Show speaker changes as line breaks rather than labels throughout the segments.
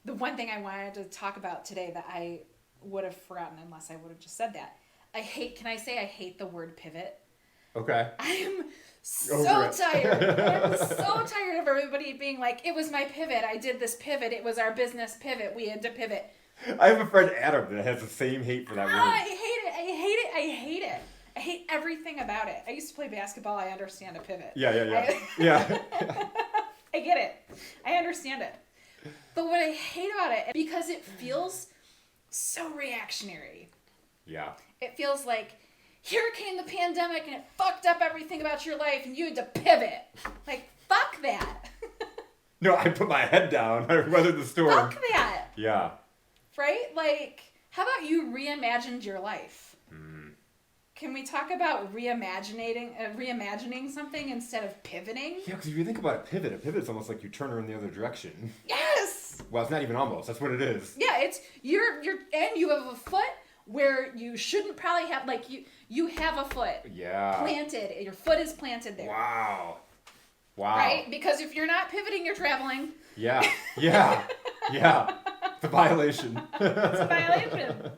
the one thing I wanted to talk about today that I would have forgotten unless I would have just said that. Can I say I hate the word pivot?
Okay.
I am so
Over it.
tired. I'm so tired of everybody being like, it was my pivot. I did this pivot. It was our business pivot. We had to pivot.
I have a friend, Adam, that has the same hate for that
Ah,
word.
I hate it. I hate it. I hate it. I hate everything about it. I used to play basketball. I understand a pivot.
Yeah. Yeah.
I get it. I understand it. But what I hate about it, because it feels so reactionary.
Yeah.
It feels like, here came the pandemic and it fucked up everything about your life and you had to pivot. Like, fuck that.
No, I put my head down. I weathered the storm.
Fuck that.
Yeah.
Right? Like, how about you reimagined your life? Can we talk about reimagining something instead of pivoting?
Yeah, because if you think about a pivot's almost like you turn her in the other direction.
Yes.
Well, it's not even almost. That's what it is.
Yeah, it's you're and you have a foot where you shouldn't probably have, like, you have a foot planted. Your foot is planted there.
Wow.
Right? Because if you're not pivoting, you're traveling.
Yeah. It's a violation.
It's a violation.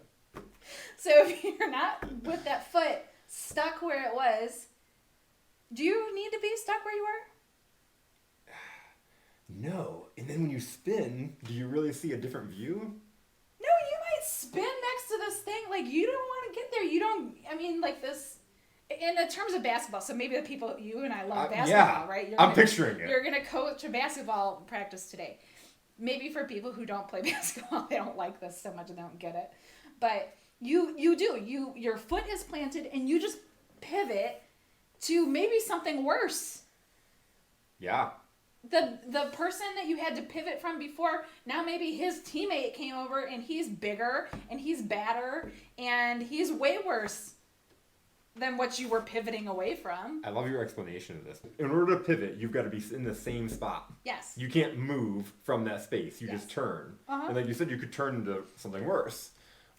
So if you're not with that foot stuck where it was, do you need to be stuck where you were?
No. And then when you spin, do you really see a different view?
No, you might spin next to this thing. Like, you don't want to get there. You don't, I mean, like this, in the terms of basketball, so maybe the people, you and I love basketball, right?
I'm picturing it.
You're going to coach a basketball practice today. Maybe for people who don't play basketball, they don't like this so much and they don't get it. But your foot is planted and you just pivot to maybe something worse.
Yeah.
The person that you had to pivot from before, now maybe his teammate came over and he's bigger and he's badder and he's way worse than what you were pivoting away from.
I love your explanation of this. In order to pivot, you've got to be in the same spot.
Yes.
You can't move from that space. You just turn. And like you said, you could turn into something worse.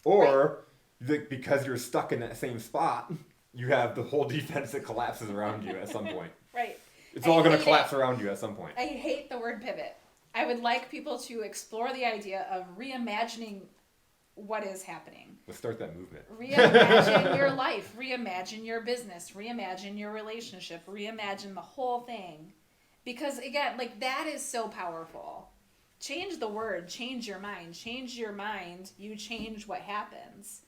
Or, because you're stuck in that same spot, you have the whole defense that collapses around you at some point.
Right.
It's all going to collapse around you at some point.
I hate the word pivot. I would like people to explore the idea of reimagining what is happening.
Let's start that movement.
Reimagine your life. Reimagine your business. Reimagine your relationship. Reimagine the whole thing. Because, again, like, that is so powerful. Change the word. Change your mind. Change your mind. You change what happens.